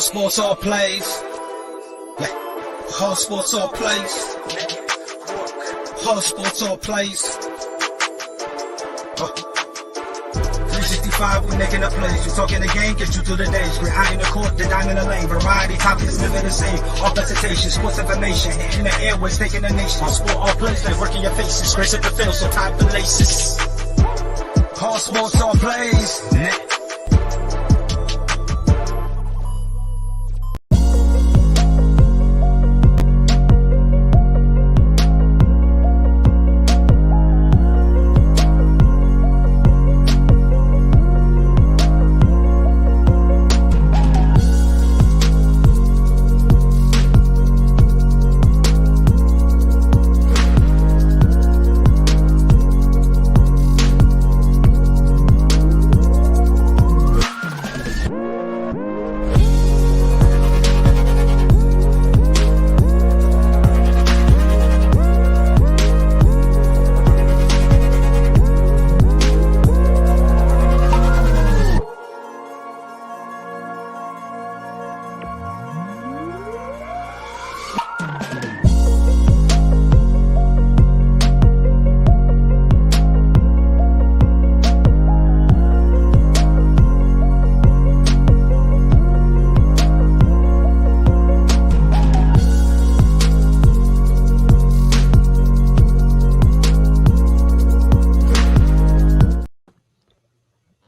sports, all plays. Yeah. All sports, all plays. All sports, all plays. 365, we making a plays. You talking the game, get you through the days. We're high in the court, the dime in the lane. Variety topics, living the same. All presentation, sports information. Hitting the airways, taking the nation. All sport, all plays, they working your faces. Grace at the field, so tie the laces. All sports, all plays.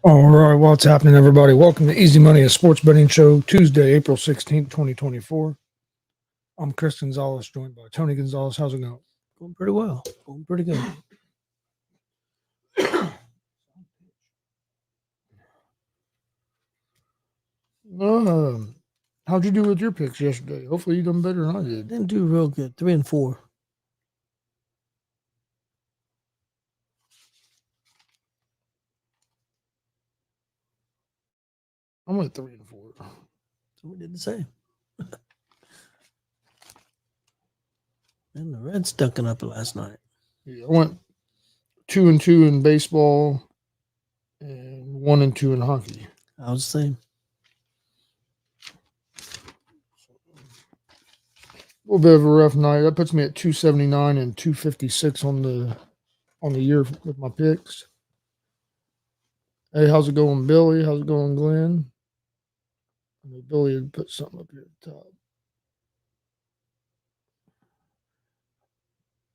All right, what's happening, everybody? Welcome to Easy Money, a sports betting show, Tuesday, April 16th, 2024. I'm Chris Gonzalez, joined by Tony Gonzalez. How's it going? Going pretty well. Going pretty good. How'd you do with your picks yesterday? Hopefully you done better than I did. Didn't do real good. 3 and 4. I'm at 3 and 4. So we did the same. And the Reds dunking up last night. Yeah, I went 2 and 2 in baseball and 1 and 2 in hockey. I was the same. A little bit of a rough night. That puts me at 279 and 256 on the year with my picks. Hey, how's it going, Billy? How's it going, Glenn? I know Billy had put something up here at the top.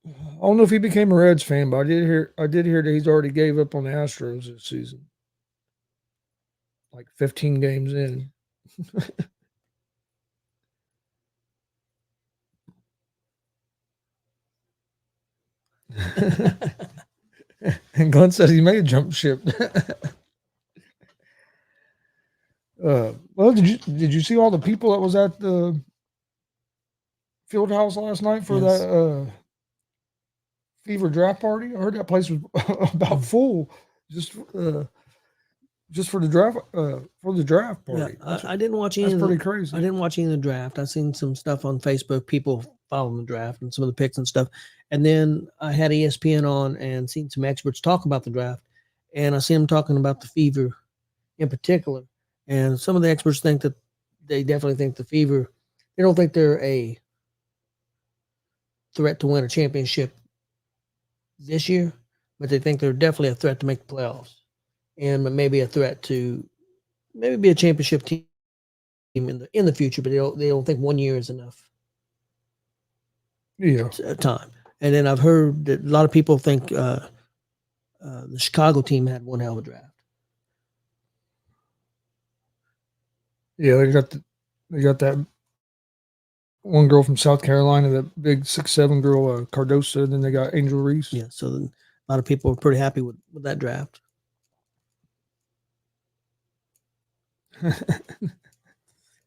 I don't know if he became a Reds fan, but I did hear that he's already gave up on the Astros this season. Like 15 games in. And Glenn says he may have jumped ship. Well, did you see all the people that was at the field house last night for that Fever draft party? I heard that place was about full just for the draft party. Yeah, I didn't watch any. That's pretty crazy. I didn't watch any of the draft. I seen some stuff on Facebook, people following the draft and some of the picks and stuff. And then I had ESPN on and seen some experts talk about the draft, and I see them talking about the Fever in particular. And some of the experts think that they definitely think the Fever. They don't think they're a threat to win a championship this year, but they think they're definitely a threat to make the playoffs, and maybe a threat to maybe be a championship team in the future. But they don't think 1 year is enough. Yeah, time. And then I've heard that a lot of people think the Chicago team had one hell of a draft. Yeah, they got that one girl from South Carolina, that big 6'7" girl, Cardosa. Then they got Angel Reese. Yeah, so then a lot of people were pretty happy with that draft.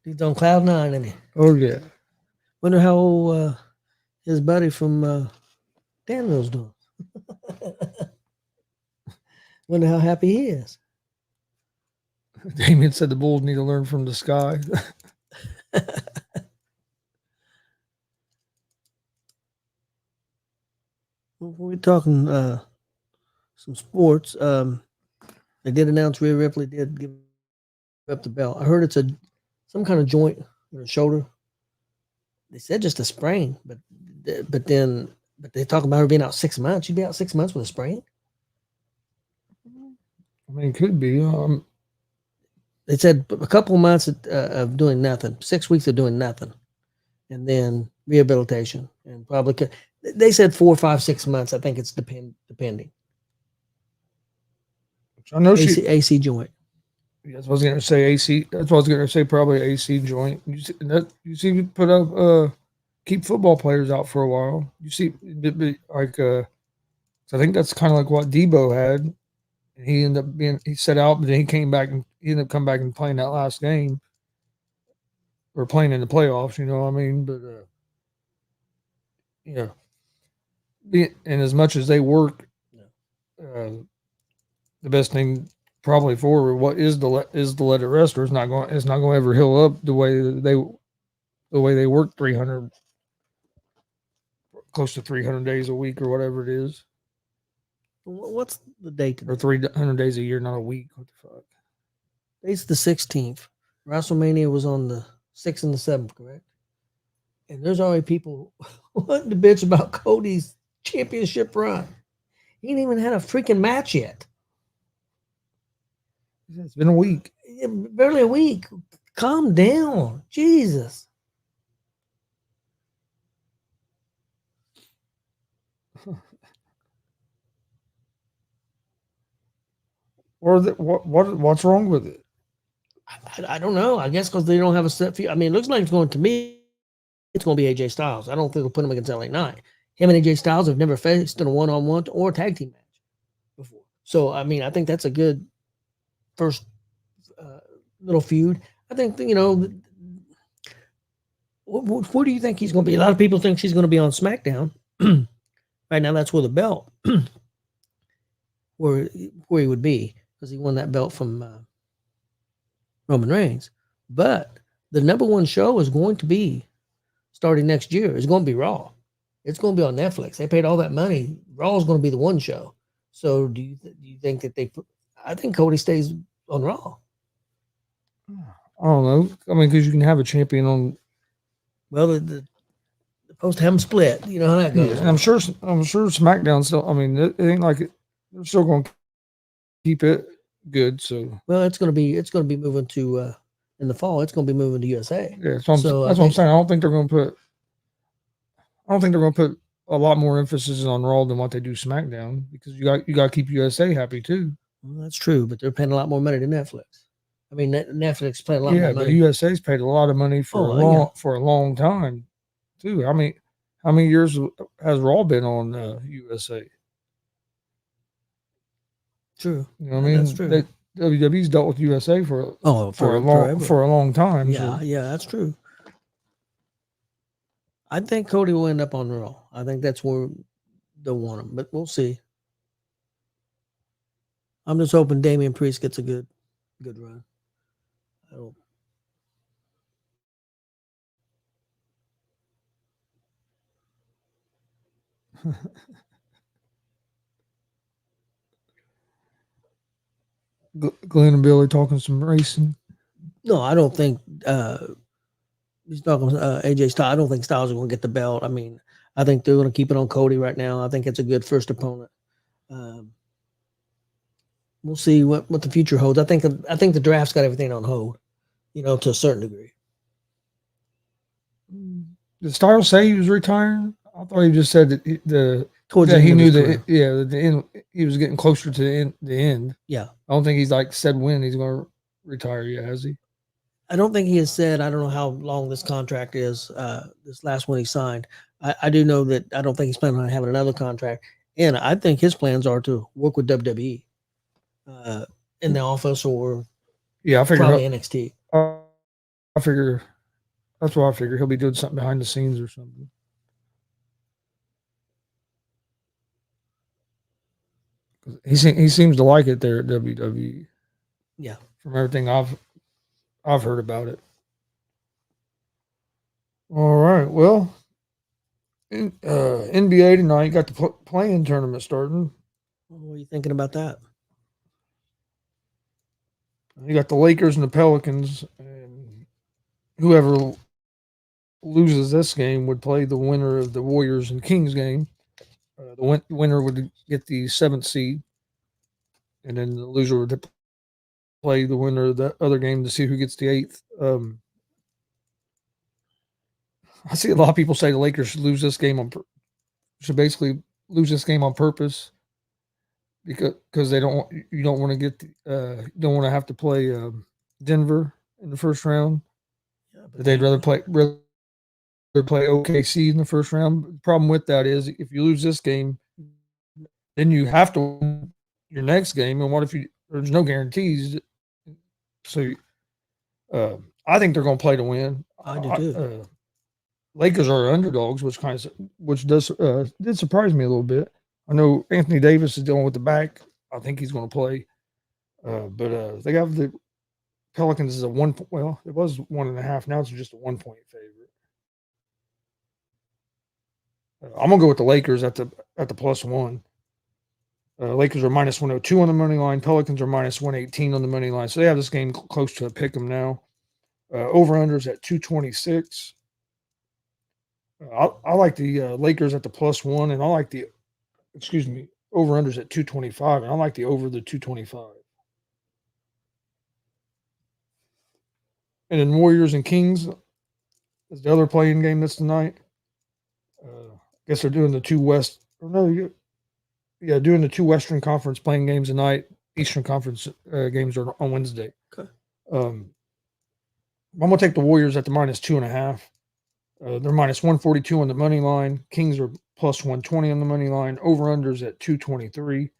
He's on cloud 9, isn't he? Oh yeah. Wonder how his buddy from Danville's doing. Wonder how happy he is. Damien said the Bulls need to learn from the sky. We're talking some sports. They did announce Rhea Ripley did give up the belt. I heard it's a some kind of joint in her shoulder. They said just a sprain, but they talk about her being out 6 months. She'd be out 6 months with a sprain. I mean, it could be. They said a couple of months of doing nothing, 6 weeks of doing nothing, and then rehabilitation, and probably they said 4, 5, 6 months. I think it's depending. I know AC joint. That's what I was going to say. AC. That's what I was going to say. Probably AC joint. You see, put up keep football players out for a while. You see, like I think that's kind of like what Debo had. He ended up he set out, but then he came back and he ended up coming back and playing that last game or playing in the playoffs. You know what I mean? But yeah, and as much as they work, the best thing probably for what is to let it rest, or it's not going to ever heal up the way they work 300, close to 300 days a week or whatever it is. What's the date today? Or 300 days a year, not a week. What the fuck? It's the 16th. WrestleMania was on the 6th and the 7th, correct? And there's already people wanting to bitch about Cody's championship run. He ain't even had a freaking match yet. It's been a week. Barely a week. Calm down. Jesus. Or what's wrong with it? I don't know. I guess because they don't have a set fee. I mean, it looks like it's going to me. It's going to be AJ Styles. I don't think they'll put him against LA Knight. Him and AJ Styles have never faced in a one-on-one or tag team match before. So, I mean, I think that's a good first little feud. I think, where do you think he's going to be? A lot of people think she's going to be on SmackDown. Right now, that's where the belt, where he would be, because he won that belt from Roman Reigns. But the number one show is going to be starting next year. It's going to be Raw. It's going to be on Netflix. They paid all that money. Raw is going to be the one show. So do you think that I think Cody stays on Raw. I don't know. I mean, because you can have a champion on. Well, they're supposed to have them split. You know how that goes. Yeah, I'm sure SmackDown still. I mean, it ain't like they're still going to keep it good. So well, it's going to be moving to in the fall. It's going to be moving to USA. Yeah, that's what I'm saying. I don't think they're going to put a lot more emphasis on Raw than what they do SmackDown, because you got to keep USA happy too. Well, that's true, but they're paying a lot more money to Netflix. I mean, Netflix paid a lot more money. Yeah, but USA's paid a lot of money for a long time too. I mean, how many years has Raw been on USA? True. You know what I mean? That's true. WWE's dealt with USA for a long time. Yeah, yeah, that's true. I think Cody will end up on Raw. I think that's where they'll want him, but we'll see. I'm just hoping Damian Priest gets a good run. I don't. Glenn and Billy talking some racing. No, I don't think he's talking AJ Styles. I don't think Styles is going to get the belt. I mean, I think they're going to keep it on Cody right now. I think it's a good first opponent. We'll see what the future holds. I think the draft's got everything on hold, to a certain degree. Did Styles say he was retiring? I thought he just said that he knew that he was getting closer to the end. Yeah, I don't think he's said when he's going to retire yet, has he? I don't think he has said. I don't know how long this contract is. This last one he signed. I do know that I don't think he's planning on having another contract, and I think his plans are to work with WWE in the office or I figure probably NXT. I figure that's what I figure. He'll be doing something behind the scenes or something. He seems to like it there at WWE. Yeah, from everything I've heard about it. All right, well, NBA tonight got the play-in tournament starting. What are you thinking about that? You got the Lakers and the Pelicans, and whoever loses this game would play the winner of the Warriors and Kings game. The winner would get the 7th seed, and then the loser would play the winner of the other game to see who gets the 8th. I see a lot of people say the Lakers should lose this game should basically lose this game on purpose because you don't want to get you don't want to have to play Denver in the first round. Yeah, They'd rather play OKC in the first round. The problem with that is if you lose this game, then you have to win your next game. And what if there's no guarantees? So I think they're going to play to win. I do too. Lakers are underdogs, which did surprise me a little bit. I know Anthony Davis is dealing with the back. I think he's going to play, but they have the Pelicans as a 1. Well, it was 1.5. Now it's just a 1-point favorite. I'm gonna go with the Lakers at the +1. Lakers are -102 on the money line. Pelicans are -118 on the money line. So they have this game close to a pick 'em now. Over-unders at 226. I like the Lakers at the +1, and I like the over-unders at 225, and I like the over the 225. And then Warriors and Kings is the other playing game that's tonight. I guess they're doing the two doing the two Western Conference playing games tonight. Eastern Conference games are on Wednesday. Okay. I'm gonna take the Warriors at the -2.5. They're -142 on the money line. Kings are +120 on the money line. Over-unders at 223.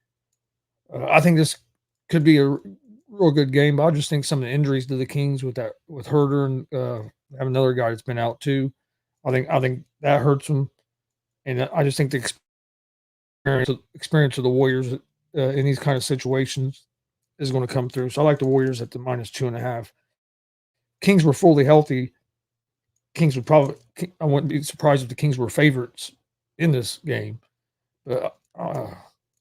I think this could be a real good game, but I just think some of the injuries to the Kings with Herter and have another guy that's been out too. I think that hurts them, and I just think the experience of the Warriors in these kind of situations is going to come through. So I like the Warriors at the -2.5. Kings were fully healthy. I wouldn't be surprised if the Kings were favorites in this game. But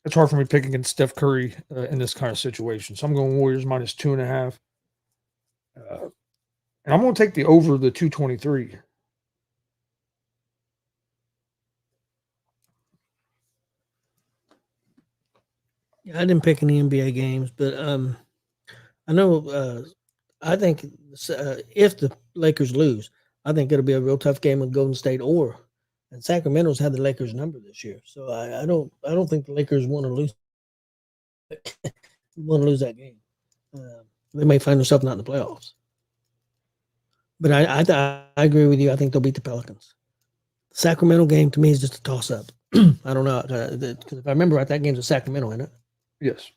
it's hard for me to pick against Steph Curry in this kind of situation. So I'm going Warriors -2.5. And I'm going to take the over the 223. Yeah, I didn't pick any NBA games, but I know I think if the Lakers lose, I think it'll be a real tough game with Golden State and Sacramento's had the Lakers number this year. So I don't think the Lakers want to lose that game. They may find themselves not in the playoffs. But I agree with you. I think they'll beat the Pelicans. The Sacramento game to me is just a toss up. I don't know because if I remember right, that game's in Sacramento, isn't it? Yes.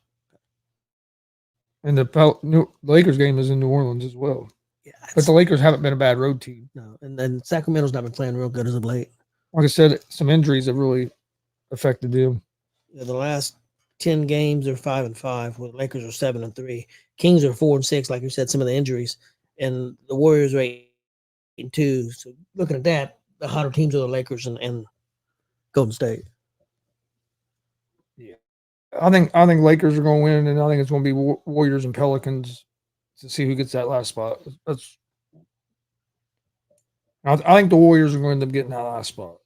And the Lakers game is in New Orleans as well. Yeah, but the Lakers haven't been a bad road team. No, and then Sacramento's not been playing real good as of late. Like I said, some injuries have really affected them. Yeah, the last 10 games are 5-5, where the Lakers are 7-3. Kings are 4-6, like you said, some of the injuries, and the Warriors are 8-2. So looking at that, the hotter teams are the Lakers and Golden State. Yeah, I think Lakers are going to win, and I think it's going to be Warriors and Pelicans to see who gets that last spot. I think the Warriors are going to end up getting that last spot.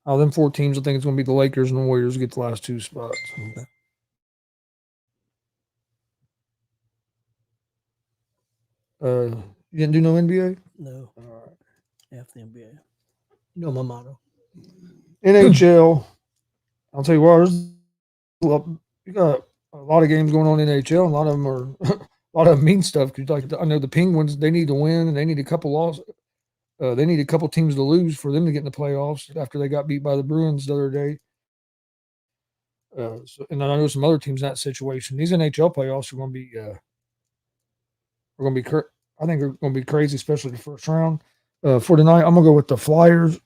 Out of them 4 teams, I think it's going to be the Lakers and the Warriors get the last 2 spots. Okay. You didn't do no NBA? No. All right. F the NBA. You know my motto. NHL. I'll tell you what, you got a lot of games going on in NHL. A lot of them are a lot of them mean stuff. Because I know the Penguins, they need to win, and they need a couple losses. They need a couple teams to lose for them to get in the playoffs after they got beat by the Bruins the other day. And I know some other teams in that situation. These NHL playoffs are going to be, I think, are going to be crazy, especially the first round. For tonight, I'm going to go with the Flyers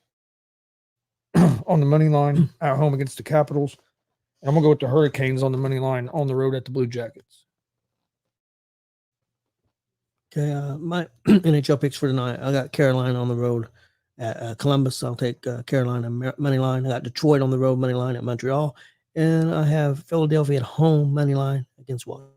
on the money line at home against the Capitals. And I'm going to go with the Hurricanes on the money line on the road at the Blue Jackets. Okay, my NHL picks for tonight. I got Carolina on the road at Columbus. I'll take Carolina money line. I got Detroit on the road money line at Montreal, and I have Philadelphia at home money line against Washington.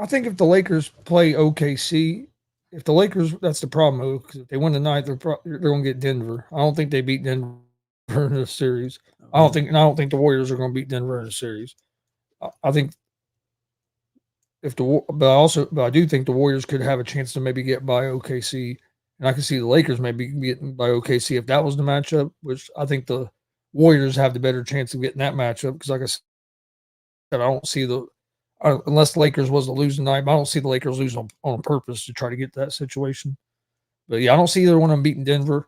I think if the Lakers play OKC, if the Lakers, that's the problem. Because if they win tonight, they're going to get Denver. I don't think they beat Denver in this series. I don't think the Warriors are going to beat Denver in a series. I think but I do think the Warriors could have a chance to maybe get by OKC, and I can see the Lakers maybe getting by OKC if that was the matchup. Which I think the Warriors have the better chance of getting that matchup because, like I said, I don't see unless the Lakers was to lose tonight, but I don't see the Lakers lose on purpose to try to get that situation. But yeah, I don't see either one of them beating Denver.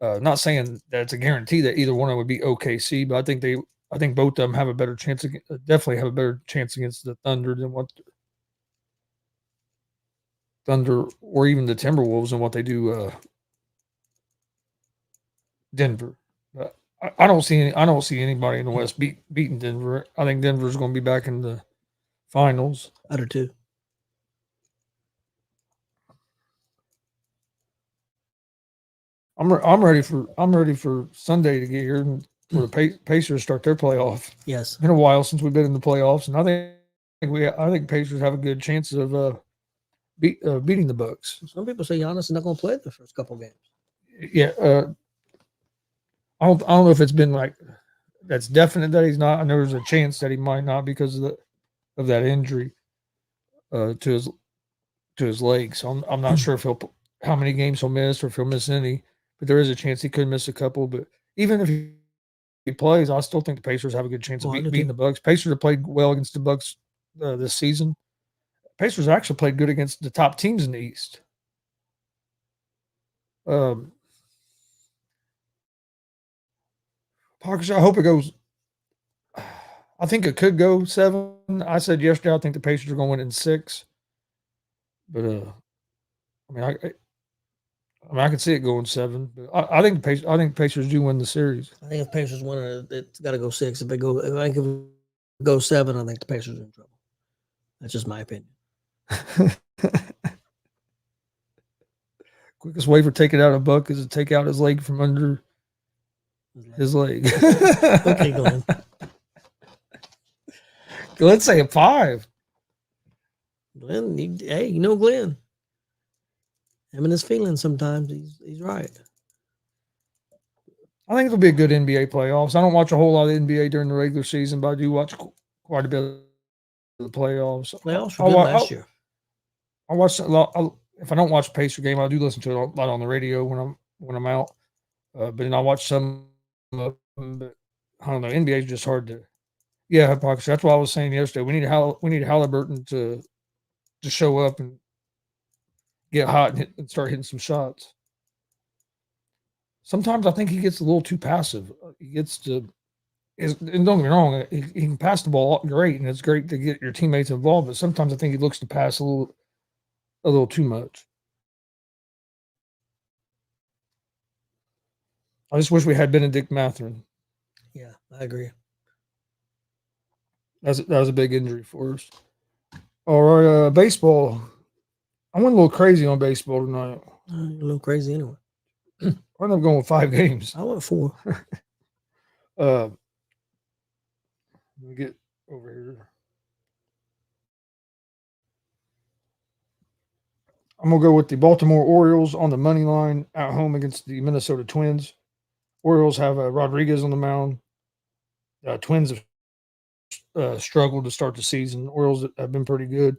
Not saying that it's a guarantee that either one of them would beat OKC, but I think both of them have a better chance. Definitely have a better chance against the Thunder than what Thunder or even the Timberwolves than what they do Denver. But I don't see anybody in the West beating Denver. I think Denver's going to be back in the finals. I do too. I'm ready for Sunday to get here and for the Pacers start their playoff. Yes, it's been a while since we've been in the playoffs, and I think Pacers have a good chance of beating the Bucks. Some people say Giannis is not going to play the first couple games. Yeah, I don't know if it's been like that's definite that he's not. I know there's a chance that he might not because of that injury to his leg. So I'm not sure if how many games he'll miss or if he'll miss any. But there is a chance he could miss a couple. But even if he plays, I still think the Pacers have a good chance of beating the Bucks. Pacers have played well against the Bucks this season. Pacers actually played good against the top teams in the East. Parkers, I hope it goes. I think it could go 7. I said yesterday I think the Pacers are going to win in 6. But I can see it going 7. But I think Pacers do win the series. I think if Pacers win it, it's got to go 6. If I think if it goes 7, I think the Pacers are in trouble. That's just my opinion. Quickest way for taking out a buck is to take out his leg from under his leg. Okay, Glenn. Let's say a 5. Glenn, you know Glenn. Him and his feelings sometimes. He's right. I think it'll be a good NBA playoffs. I don't watch a whole lot of NBA during the regular season, but I do watch quite a bit of the playoffs. Playoffs were good last year. I watch a lot. If I don't watch a Pacer game, I do listen to it a lot on the radio when I'm out. But then I watch some of them. But I don't know. NBA is just hard to. Yeah, hypocrisy. That's what I was saying yesterday. We need Halliburton to show up and get hot and start hitting some shots. Sometimes I think he gets a little too passive. He gets to, and don't get me wrong, he can pass the ball great, and it's great to get your teammates involved. But sometimes I think he looks to pass a little too much. I just wish we had Benedict Mathurin. Yeah, I agree. That was a big injury for us. All right, baseball. I went a little crazy on baseball tonight. A little crazy anyway. I ended up going with 5 games. I went 4. Let me get over here. I'm going to go with the Baltimore Orioles on the money line at home against the Minnesota Twins. Orioles have Rodriguez on the mound. Twins have struggled to start the season. Orioles have been pretty good.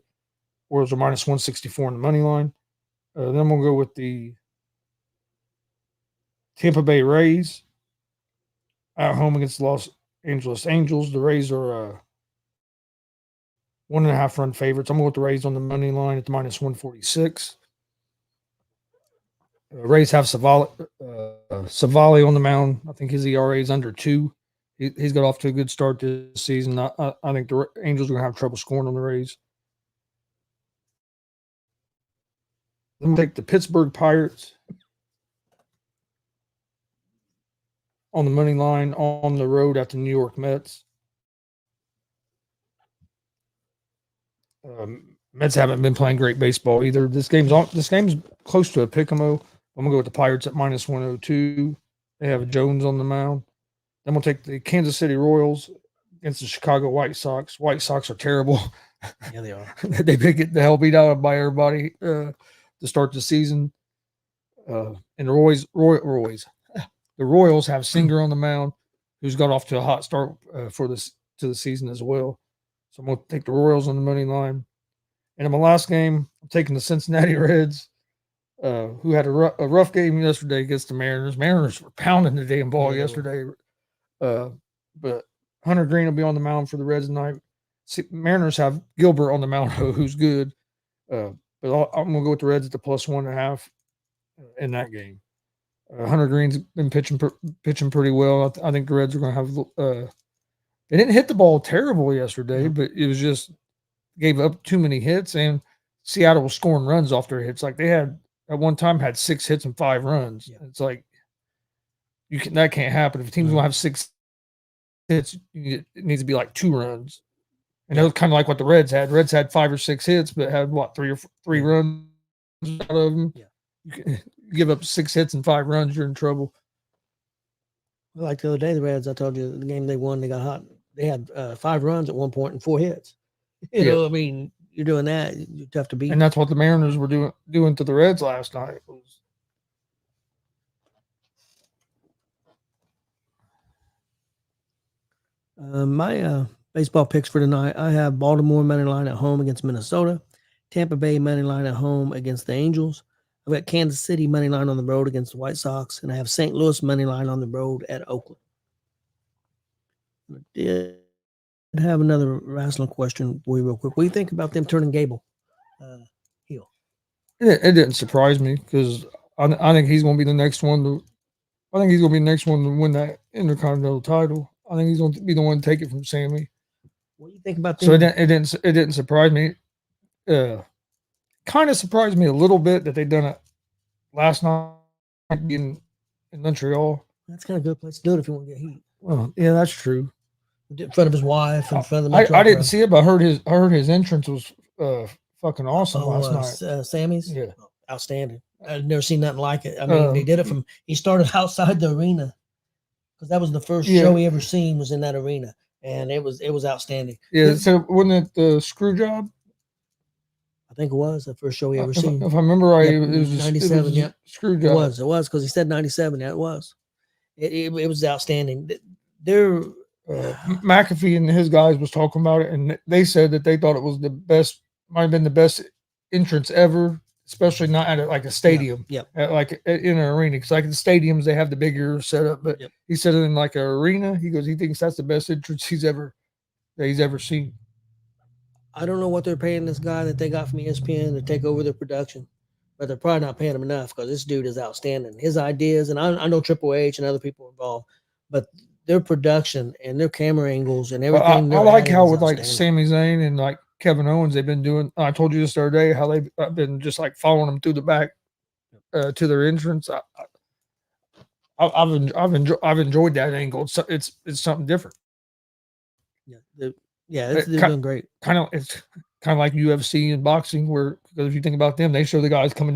Orioles are minus 164 on the money line. Then I'm going to go with the Tampa Bay Rays at home against the Los Angeles Angels. The Rays are 1.5 run favorites. I'm going with the Rays on the money line at the minus 146. Rays have Savali on the mound. I think his ERA is under 2. He's got off to a good start this season. I think the Angels are going to have trouble scoring on the Rays. I'm going to take the Pittsburgh Pirates on the money line on the road at the New York Mets. Mets haven't been playing great baseball either. This game's close to a pick-em-o. I'm going to go with the Pirates at minus 102. They have Jones on the mound. Then we'll take the Kansas City Royals against the Chicago White Sox. White Sox are terrible. Yeah, they are. They've been getting the hell beat out of by everybody to start the season. And the Royals have Singer on the mound, who's got off to a hot start to the season as well. So I'm going to take the Royals on the money line. And in my last game, I'm taking the Cincinnati Reds, who had a rough game yesterday against the Mariners. Mariners were pounding the damn ball yesterday. But Hunter Green will be on the mound for the Reds tonight. Mariners have Gilbert on the mound, who's good. But I'm going to go with the Reds at the +1.5 in that game. Hunter Green's been pitching pretty well. I think the Reds are going to have they didn't hit the ball terrible yesterday, but it was just gave up too many hits, and Seattle was scoring runs off their hits. Like they had at one time had 6 hits and 5 runs. Yeah. It's like that can't happen. If a team's going to have 6 hits, it needs to be like 2 runs. And that was kind of like what the Reds had. Reds had 5 or 6 hits, but had what 3 runs out of them. Yeah, you give up 6 hits and 5 runs, you're in trouble. Like the other day, the Reds, I told you the game they won, they got hot. They had 5 runs at one point and 4 hits. You know, I mean, you're doing that, you're tough to beat. And that's what the Mariners were doing to the Reds last night. My baseball picks for tonight, I have Baltimore money line at home against Minnesota, Tampa Bay money line at home against the Angels. I've got Kansas City money line on the road against the White Sox, and I have St. Louis money line on the road at Oakland. I did have another wrestling question for you real quick. What do you think about them turning Gable heel? It didn't surprise me because I think he's going to be the next one to. I think he's going to be the next one to win that Intercontinental title. I think he's going to be the one to take it from Sammy. What do you think about them? So it didn't surprise me. Kind of surprised me a little bit that they done it last night in Montreal. That's kind of a good place to do it if you want to get heat. Well, yeah, that's true. In front of his wife, in front of the Montreal I didn't see it, but I heard his entrance was fucking awesome last night. Sammy's? Yeah. Outstanding. I've never seen nothing like it. I mean, they did it he started outside the arena because that was the first show he ever seen was in that arena, and it was outstanding. Yeah, so wasn't it the screw job? I think it was the first show he ever seen. If I remember right, it was 97. Yeah, screw job. It was because he said 97. Yeah, it was. It was outstanding. They're McAfee and his guys was talking about it, and they said that they thought it was the best, might have been the best entrance ever, especially not at like a stadium, like in an arena. Because like the stadiums, they have the bigger setup, but he said in like an arena, he thinks that's the best entrance he's ever seen. I don't know what they're paying this guy that they got from ESPN to take over their production, but they're probably not paying him enough because this dude is outstanding. His ideas, and I know Triple H and other people involved, but their production and their camera angles and everything. Well, I like how with like Sami Zayn and like Kevin Owens, they've been doing. I told you this the other day how they've been just like following them through the back to their entrance. I've enjoyed that angle. It's something different. They're doing great. It's kind of like UFC and boxing, where because if you think about them, they show the guys coming,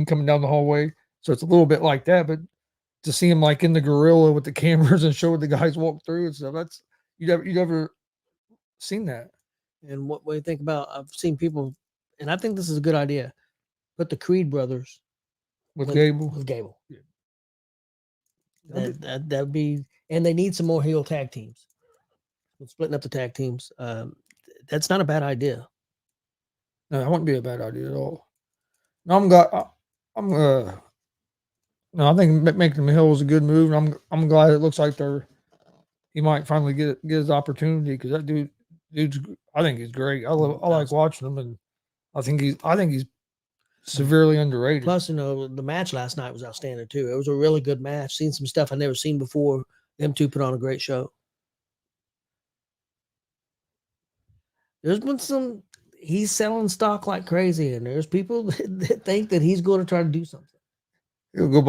coming down the hallway. So it's a little bit like that, but to see them like in the gorilla with the cameras and show the guys walk through and stuff, that's you never seen that. And what do you think about? I've seen people, and I think this is a good idea. Put the Creed brothers with Gable. With Gable. Yeah. That'd be, and they need some more heel tag teams. Splitting up the tag teams. That's not a bad idea. No, that wouldn't be a bad idea at all. No, I think making him heel was a good move, and I'm glad it looks like he might finally get his opportunity because that dude's I think he's great. I like watching him, and I think he's severely underrated. Plus, the match last night was outstanding too. It was a really good match. Seen some stuff I never seen before. Them two put on a great show. There's been he's selling stock like crazy, and there's people that think that he's going to try to do something. He's gonna go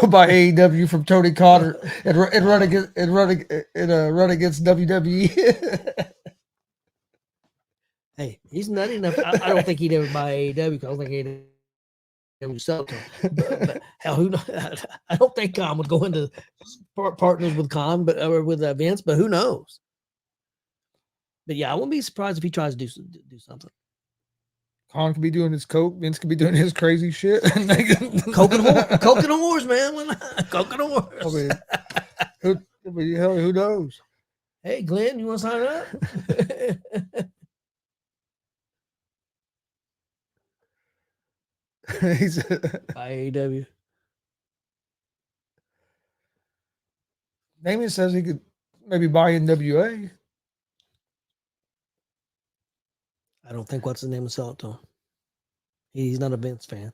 buy AEW from Tony Khan and run against WWE. Hey, he's nutty enough. I don't think he'd ever buy AEW because I don't think AEW sell to him. But hell, who knows? I don't think Khan would go into partners with Khan, or with Vince. But who knows? But yeah, I wouldn't be surprised if he tries to do something. Khan could be doing his coke. Vince could be doing his crazy shit. Coke and horse, man. Coke and horse. I mean, hell, who knows? Hey, Glenn, you want to sign up? He's IAW. Damien says he could maybe buy NWA. I don't think what's his name will sell it to him. He's not a Vince fan.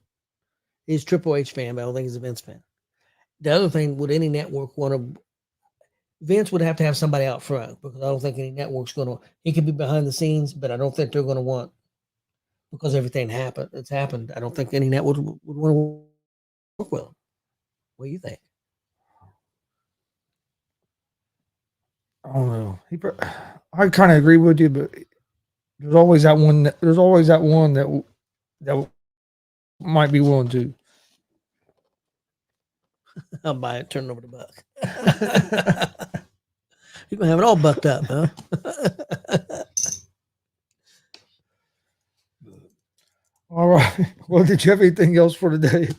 He's a Triple H fan, but I don't think he's a Vince fan. The other thing, would any network want to? Vince would have to have somebody out front because I don't think any network's going to. He could be behind the scenes, but I don't think they're going to want, because everything happened. It's happened. I don't think any network would want to work with him. What do you think? I don't know. I kind of agree with you, but there's always that one. That might be willing to. I'll buy it. Turn it over to Buck. You're gonna have it all bucked up, huh? All right. Well, did you have anything else for today?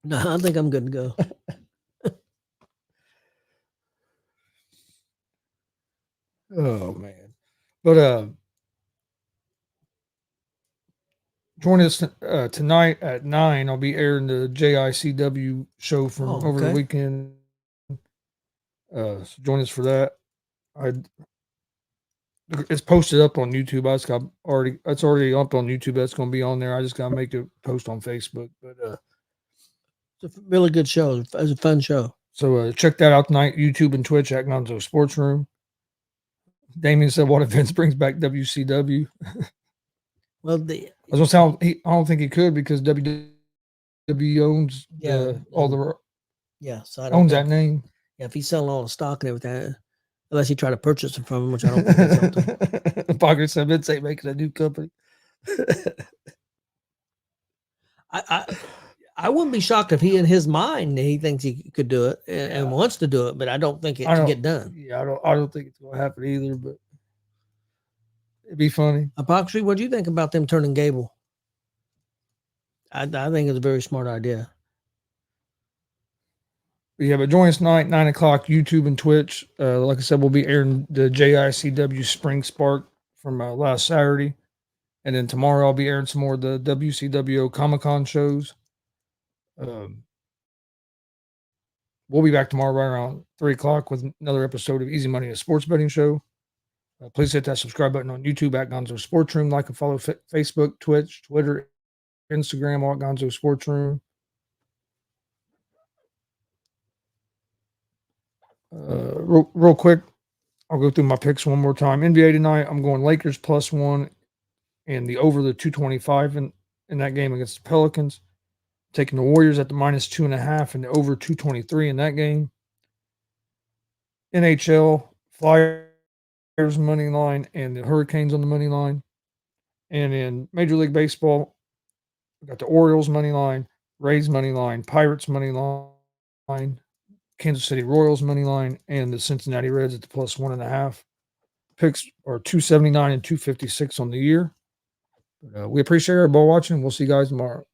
No, I think I'm good to go. Oh man. But join us tonight at 9. I'll be airing the JICW show from over the weekend. So join us for that. It's posted up on YouTube. It's already up on YouTube. That's going to be on there. I just got to make a post on Facebook. But it's a really good show. It's a fun show. So check that out tonight. YouTube and Twitch at Gonzo Sports Room. Damien said, "What if Vince brings back WCW?" Well, I don't think he could because WWE owns all the. Yeah, so owns that name. Yeah, if he's selling all the stock and everything, unless he tried to purchase it from him, which I don't think. Parker said Vince ain't making a new company. I wouldn't be shocked if he, in his mind, he thinks he could do it and wants to do it, but I don't think it can get done. Yeah, I don't think it's going to happen either, but it'd be funny. Apoxy, what do you think about them turning Gable? I think it's a very smart idea. Yeah, but join us tonight, 9 o'clock, YouTube and Twitch. Like I said, we'll be airing the JICW Spring Spark from last Saturday. And then tomorrow I'll be airing some more of the WCWO Comic-Con shows. We'll be back tomorrow right around 3 o'clock with another episode of Easy Money, a sports betting show. Please hit that subscribe button on YouTube at Gonzo Sports Room. Like and follow Facebook, Twitch, Twitter, Instagram, all at Gonzo Sports Room. Real quick, I'll go through my picks one more time. NBA tonight, I'm going Lakers +1 and the over the 225 in that game against the Pelicans. Taking the Warriors at the -2.5 and the over 223 in that game. NHL, Flyers money line and the Hurricanes on the money line. And in Major League Baseball, we got the Orioles money line, Rays money line, Pirates money line, Kansas City Royals money line, and the Cincinnati Reds at the +1.5. Picks are 279 and 256 on the year. We appreciate everybody watching. We'll see you guys tomorrow.